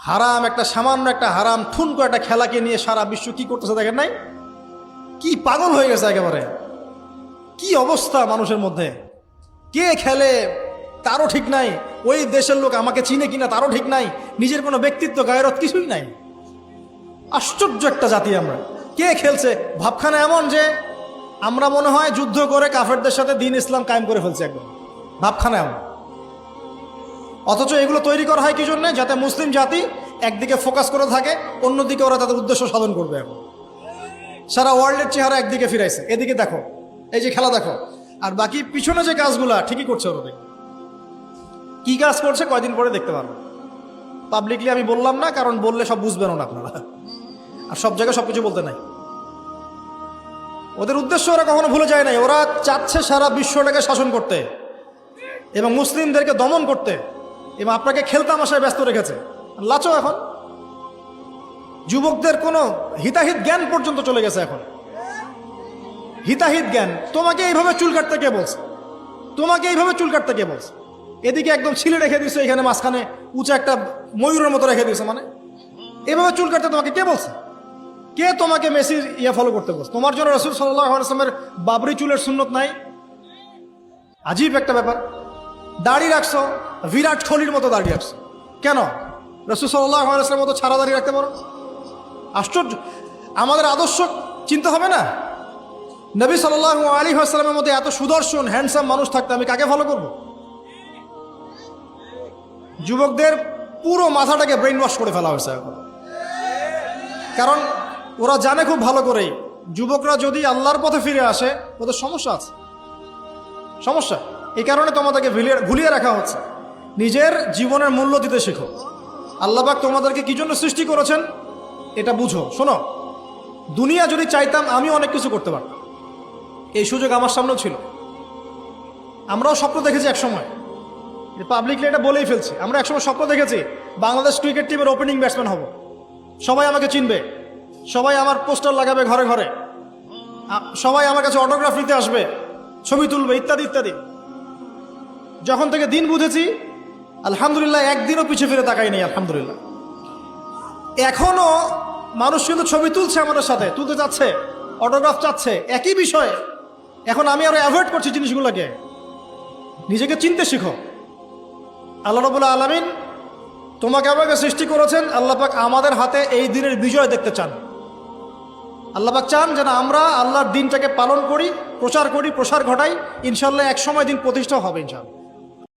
হারাম একটা সামান্য একটা হারাম ঠুনকো একটা খেলাকে নিয়ে সারা বিশ্ব কি করতেছে দেখেন নাই? কি পাগল হয়ে গেছে একেবারে, কি অবস্থা মানুষের মধ্যে। কে খেলে তারও ঠিক নাই, ওই দেশের লোক আমাকে চিনে কিনা তারও ঠিক নাই, নিজের কোনো ব্যক্তিত্ব গায়রত কিছুই নাই। আশ্চর্য একটা জাতি আমরা। কে খেলছে? ভাবখানা এমন যে আমরা মনে হয় যুদ্ধ করে কাফেরদের সাথে দ্বীন ইসলাম কায়েম করে ফেলছে একদম, ভাবখানা এমন। অথচ এগুলো তৈরি করা হয় কি জন্য? যাতে মুসলিম জাতি একদিকে ফোকাস করে থাকে, অন্যদিকে ওরা তাদের উদ্দেশ্য সাধন করবে। এখন সারা ওয়ার্ল্ডের চেহারা একদিকে ফিরাইছে, এদিকে দেখো, এই যে খেলা দেখো, আর বাকি পিছনে যে কাজগুলা ঠিকই করছে ওরা। কি কাজ করছে কয়দিন পরে দেখতে পারবো। পাবলিকলি আমি বললাম না, কারণ বললে সব বুঝবেন না আপনারা, আর সব জায়গায় সবকিছু বলতে নাই। ওদের উদ্দেশ্য ওরা কখনো ভুলে যায় নাই। ওরা চাচ্ছে সারা বিশ্বটাকে শাসন করতে এবং মুসলিমদেরকে দমন করতে, এবং আপনাকে খেলতামাশায় ব্যস্ত রেখেছে। লাচো এখন যুবকদের কোনো হিতাহিত জ্ঞান পর্যন্ত চলে গেছে। এখন হিতাহিত জ্ঞান, তোমাকে এইভাবে চুল কাটতে কে বলছে? তোমাকে এইভাবে চুল কাটতে কে বলছে? এদিকে একদম ছিলে রেখে দিচ্ছে, এখানে মাঝখানে উঁচা একটা ময়ূরের মতো রেখে দিয়েছে। মানে এভাবে চুল কাটতে তোমাকে কে বলছে? কে তোমাকে মেসির ফলো করতে বলছে? তোমার জন্য রাসূল সাল্লাল্লাহু আলাইহি ওয়াসাল্লামের বাবরি চুলের সুন্নত নাই? আজীব একটা ব্যাপার। দাড়ি রাখছো, বিরাট কোহলির মতো দাড়ি রাখছো, কেন? রাসূল সাল্লাল্লাহু আলাইহি ওয়াসাল্লামের মতো ছাড়া দাড়ি রাখতে পারো? আশ্চর্য। আমাদের আদর্শ চিন্তা হবে না? নবী সাল্লাল্লাহু আলাইহি ওয়াসাল্লামের মধ্যে এত সুদর্শন হ্যান্ডসাম মানুষ থাকতে আমি কাকে ফলো করব? যুবকদের পুরো মাথাটাকে ব্রেইন ওয়াশ করে ফেলা হয়েছে এখন। কারণ ওরা জানে খুব ভালো করেই, যুবকরা যদি আল্লাহর পথে ফিরে আসে ওদের সমস্যা আছে, সমস্যা। এই কারণে তোমাদেরকে ভুলিয়ে রাখা হচ্ছে। নিজের জীবনের মূল্য দিতে শেখো। আল্লাহ পাক তোমাদেরকে কি জন্য সৃষ্টি করেছেন এটা বুঝো। শোনো, দুনিয়া যদি চাইতাম আমি অনেক কিছু করতে পারতাম, এই সুযোগ আমার সামনেও ছিল। আমরাও স্বপ্ন দেখেছি একসময়, পাবলিকলি এটা বলেই ফেলছি। আমরা একসময় স্বপ্ন দেখেছি বাংলাদেশ ক্রিকেট টিমের ওপেনিং ব্যাটসম্যান হব, সবাই আমাকে চিনবে, সবাই আমার পোস্টার লাগাবে ঘরে ঘরে, সবাই আমার কাছে অটোগ্রাফ নিতে আসবে, ছবি তুলবে, ইত্যাদি ইত্যাদি। যখন থেকে দিন বুঝেছি, আলহামদুলিল্লাহ, একদিনও পিছিয়ে ফিরে তাকাই নেই, আলহামদুলিল্লাহ। এখনো মানুষ কিন্তু ছবি তুলছে, আমাদের সাথে তুলতে চাচ্ছে, অটোগ্রাফ চাচ্ছে, একই বিষয়ে। এখন আমি আরো অ্যাভয়েড করছি জিনিসগুলোকে। নিজেকে চিনতে শিখো। আল্লাহ রাব্বুল আলামিন তোমাকে আমাকে সৃষ্টি করেছেন, আল্লাহ পাক আমাদের হাতে এই দিনের বিজয় দেখতে চান। আল্লাহ পাক চান যেন আমরা আল্লাহর দিনটাকে পালন করি, প্রচার করি, প্রসার ঘটাই। ইনশাল্লাহ এক সময় দিন প্রতিষ্ঠা হবে ইনশাল্লাহ।